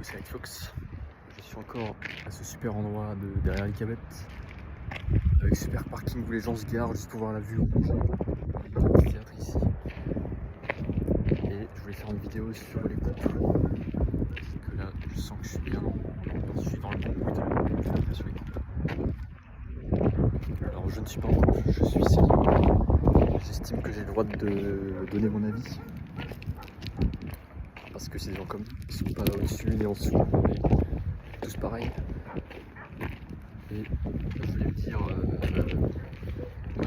c'est avec Fox. Je suis encore à ce super endroit derrière Elisabeth, avec super parking où les gens se garent juste pour voir la vue au rouge. Il y a un petit théâtre ici. Et je voulais faire une vidéo sur les couples. Parce que là, je sens que je suis bien. Je suis dans le bon mood de faire sur les couples. Alors, je ne suis pas en couple, je suis célibataire. J'estime que j'ai le droit de donner mon avis. Parce que c'est des gens comme nous, qui sont pas au-dessus ni en dessous, on est tous pareils. Et je voulais dire,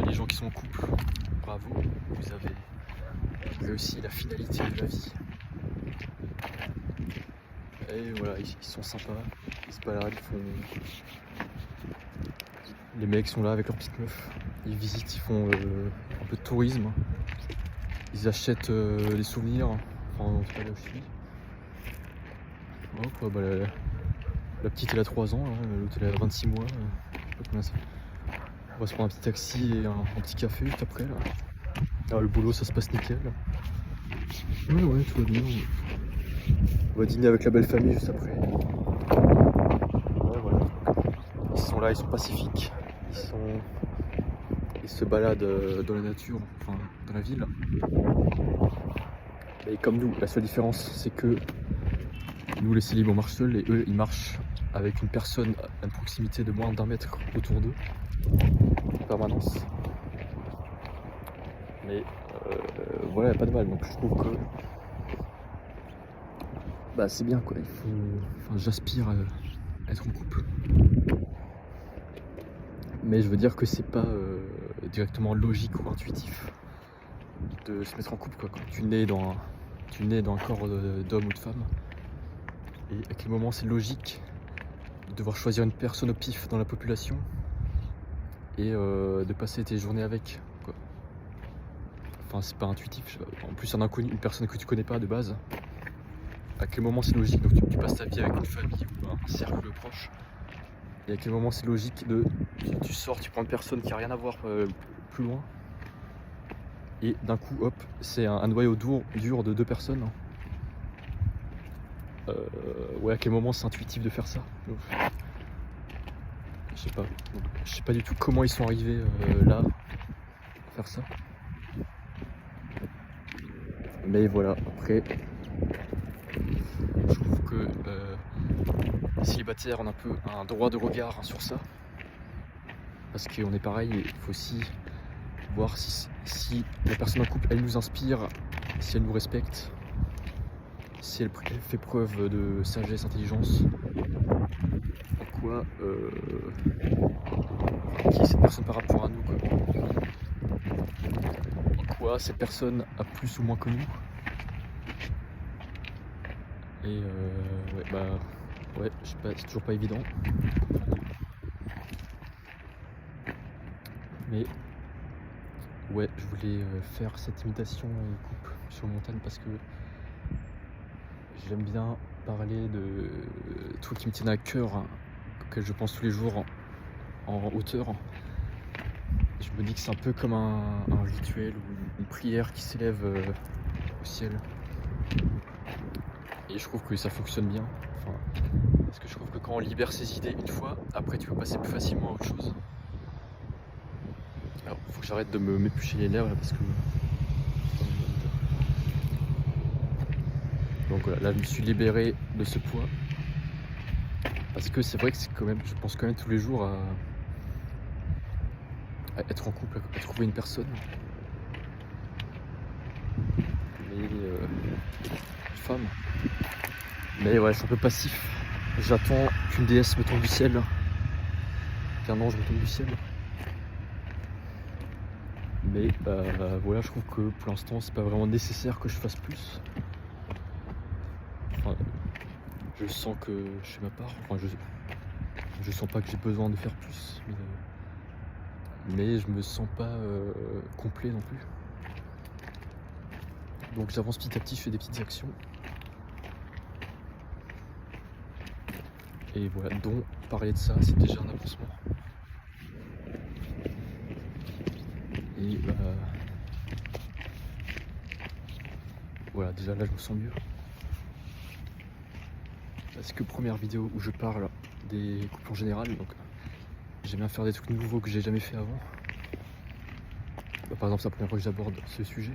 les gens qui sont en couple, bravo, vous avez réussi la finalité de la vie. Et voilà, ils sont sympas, ils se baladent, les mecs sont là avec leurs petites meufs, ils visitent, ils font un peu de tourisme, ils achètent des souvenirs, enfin c'est pas là où je suis. Oh, bah, la petite elle a 3 ans, l'autre elle a 26 mois, je sais pas combien ça fait. On va se prendre un petit taxi et un petit café juste après là. Alors, le boulot ça se passe nickel. Ouais, tout va bien. On va dîner avec la belle famille juste après. Ouais, voilà. Ils sont là, ils sont pacifiques. Ils se baladent dans la nature, enfin dans la ville. Et comme nous, la seule différence c'est que nous les célibes on marche seuls et eux ils marchent avec une personne à une proximité de moins d'1 mètre autour d'eux en permanence. Mais voilà, pas de mal, donc je trouve que bah, c'est bien quoi, enfin, j'aspire à être en couple. Mais je veux dire que c'est pas directement logique ou intuitif de se mettre en couple quoi. Quand tu nais dans un corps d'homme ou de femme, et à quel moment c'est logique de devoir choisir une personne au pif dans la population et de passer tes journées avec quoi. Enfin c'est pas intuitif, en plus un inconnu, une personne que tu connais pas de base, à quel moment c'est logique, donc tu passes ta vie avec une famille ou un cercle proche, et à quel moment c'est logique tu sors, tu prends une personne qui a rien à voir plus loin, et d'un coup hop c'est un noyau dur de 2 personnes. Ouais, à quel moment c'est intuitif de faire ça? Je sais pas. Donc, je sais pas du tout comment ils sont arrivés là à faire ça. Mais voilà, après je trouve que les célibataires ont un peu un droit de regard sur ça. Parce qu'on est pareil, il faut aussi voir si la personne en couple elle nous inspire, si elle nous respecte, si elle fait preuve de sagesse, intelligence. En quoi qui est cette personne par rapport à nous quoi. En quoi cette personne a plus ou moins que nous. Et ouais, bah ouais, je sais pas, c'est toujours pas évident. Mais ouais, je voulais faire cette imitation couple sur montagne parce que j'aime bien parler de trucs qui me tiennent à cœur, auxquels je pense tous les jours en hauteur. Je me dis que c'est un peu comme un rituel ou une prière qui s'élève au ciel. Et je trouve que ça fonctionne bien. Enfin, parce que je trouve que quand on libère ses idées une fois, après tu peux passer plus facilement à autre chose. Alors, faut que j'arrête de m'éplucher les lèvres là, parce que. Donc voilà, là je me suis libéré de ce poids. Parce que c'est vrai que c'est quand même, je pense quand même tous les jours à être en couple, à trouver une personne. Mais femme. Mais ouais, c'est un peu passif. J'attends qu'une déesse me tombe du ciel, qu'un ange me tombe du ciel. Mais voilà, je trouve que pour l'instant c'est pas vraiment nécessaire que je fasse plus. Enfin, je sens que je fais ma part. Enfin, je sens pas que j'ai besoin de faire plus. Mais je me sens pas complet non plus. Donc j'avance petit à petit, je fais des petites actions. Et voilà, dont parler de ça, c'est déjà un avancement. Et voilà, déjà là je me sens mieux. c'est que première vidéo où je parle des couples en général, donc j'aime bien faire des trucs nouveaux que j'ai jamais fait avant. Par exemple, c'est la première fois que j'aborde ce sujet.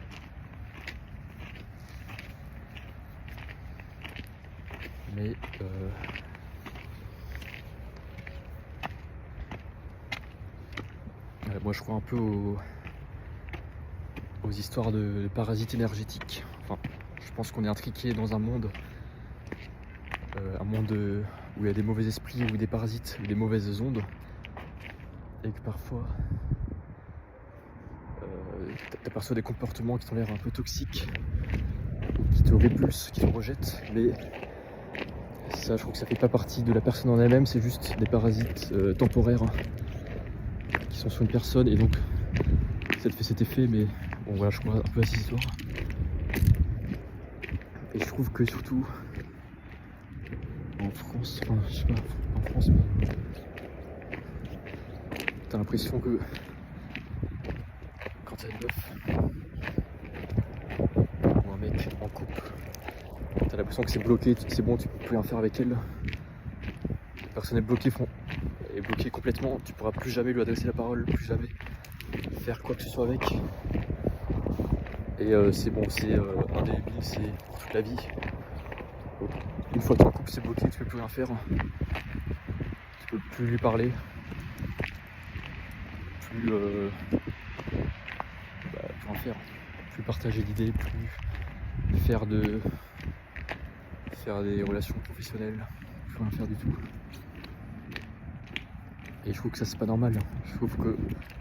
Mais moi je crois un peu aux histoires de parasites énergétiques. Enfin, je pense qu'on est intriqué dans un monde où il y a des mauvais esprits, ou des parasites, ou des mauvaises ondes, et que parfois t'aperçois des comportements qui t'ont l'air un peu toxiques, qui te répulsent, qui te rejettent, mais ça, je crois que ça fait pas partie de la personne en elle-même, c'est juste des parasites temporaires qui sont sur une personne, et donc ça te fait cet effet. Mais bon, voilà, je crois un peu à cette histoire. Et je trouve que surtout en France, enfin je sais pas, en France, mais t'as l'impression que quand t'as une meuf ou un mec en couple, t'as l'impression que c'est bloqué, c'est bon, tu peux plus rien faire avec elle. La personne est bloquée, est bloquée complètement, tu pourras plus jamais lui adresser la parole, plus jamais faire quoi que ce soit avec. Et c'est bon, c'est indélébile, c'est pour toute la vie. Donc, une fois que t'es en couple, c'est bloqué, tu peux plus rien faire. Tu peux plus lui parler, plus rien faire, plus partager d'idées, plus faire des relations professionnelles, plus rien faire du tout. Et je trouve que ça c'est pas normal. Je trouve que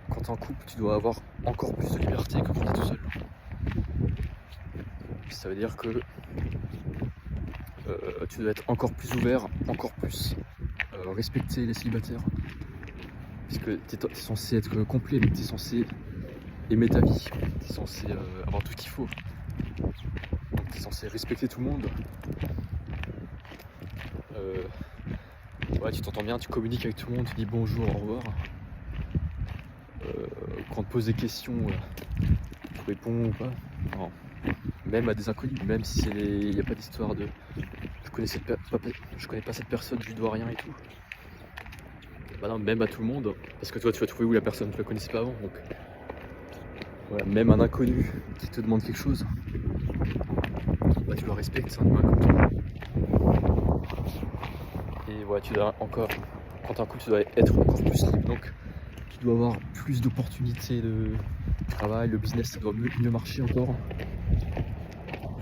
quand t'es en couple, tu dois avoir encore plus de liberté que quand t'es tout seul. Ça veut dire que tu dois être encore plus ouvert, encore plus respecter les célibataires. Puisque t'es censé être complet, mais t'es censé aimer ta vie, t'es censé avoir tout ce qu'il faut. Donc t'es censé respecter tout le monde. Ouais, tu t'entends bien, tu communiques avec tout le monde, tu dis bonjour, au revoir. Quand on te pose des questions, tu réponds ou pas. Non. Même à des inconnus, même si il n'y a pas d'histoire de je connais pas cette personne, je lui dois rien et tout. Bah non, même à tout le monde, parce que toi tu vas trouver où la personne, tu la connaissais pas avant. Donc voilà, même un inconnu qui te demande quelque chose, bah tu le respectes, c'est un humain comme toi. Et voilà, tu dois encore, quand t'es en couple, tu dois être encore plus libre, donc tu dois avoir plus d'opportunités de travail, le business ça doit mieux marcher encore.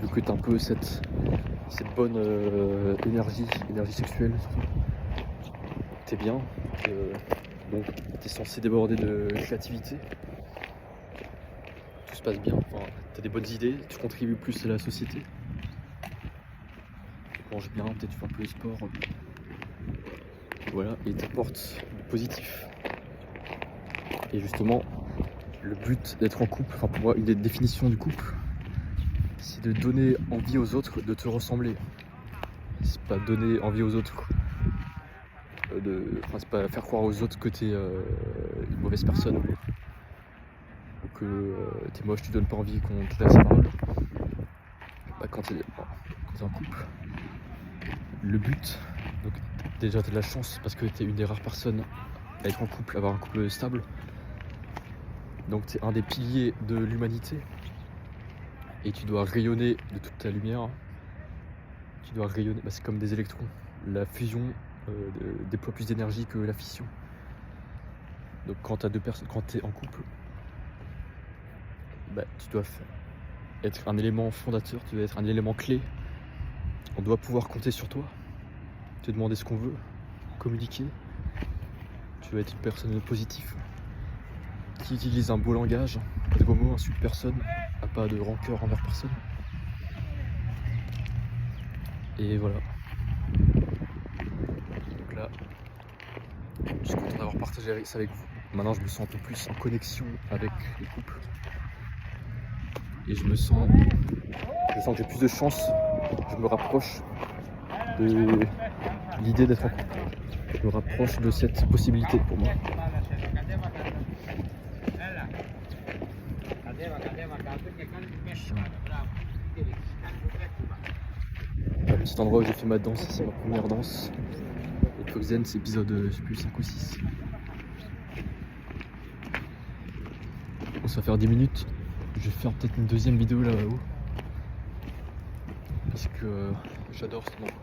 Vu que t'as un peu cette bonne énergie sexuelle surtout. T'es bien, donc t'es censé déborder de créativité. Tout se passe bien, enfin, t'as des bonnes idées, tu contribues plus à la société. Tu manges bien, peut-être tu fais un peu de sport. Voilà, et t'apportes du positif. Et justement, le but d'être en couple, enfin pour moi une des définitions du couple, c'est de donner envie aux autres de te ressembler. C'est pas donner envie aux autres, c'est pas faire croire aux autres que t'es une mauvaise personne, ou que t'es moche, tu donnes pas envie qu'on te laisse la parole. Bah, quand t'es en couple, le but, donc déjà t'as de la chance parce que t'es une des rares personnes à être en couple, à avoir un couple stable. Donc t'es un des piliers de l'humanité. Et tu dois rayonner de toute ta lumière. Tu dois rayonner, bah, c'est comme des électrons. La fusion déploie plus d'énergie que la fission. Donc quand t'as deux personnes, quand t'es en couple, bah, tu dois être un élément fondateur, tu dois être un élément clé. On doit pouvoir compter sur toi, te demander ce qu'on veut, communiquer. Tu dois être une personne positive, qui utilise un beau langage, pas de beaux mots, insulte personne, a pas de rancœur envers personne. Et voilà. Donc là, je suis content d'avoir partagé ça avec vous. Maintenant, je me sens un peu plus en connexion avec les couples. Et je sens que j'ai plus de chance. Je me rapproche de l'idée d'être en couple. Je me rapproche de cette possibilité pour moi. cet endroit où j'ai fait ma danse, c'est ma première danse. Et Pogzen, c'est épisode, je sais plus, 5 ou 6. Bon, ça va faire 10 minutes. Je vais faire peut-être une deuxième vidéo là-haut. Parce que j'adore cet endroit.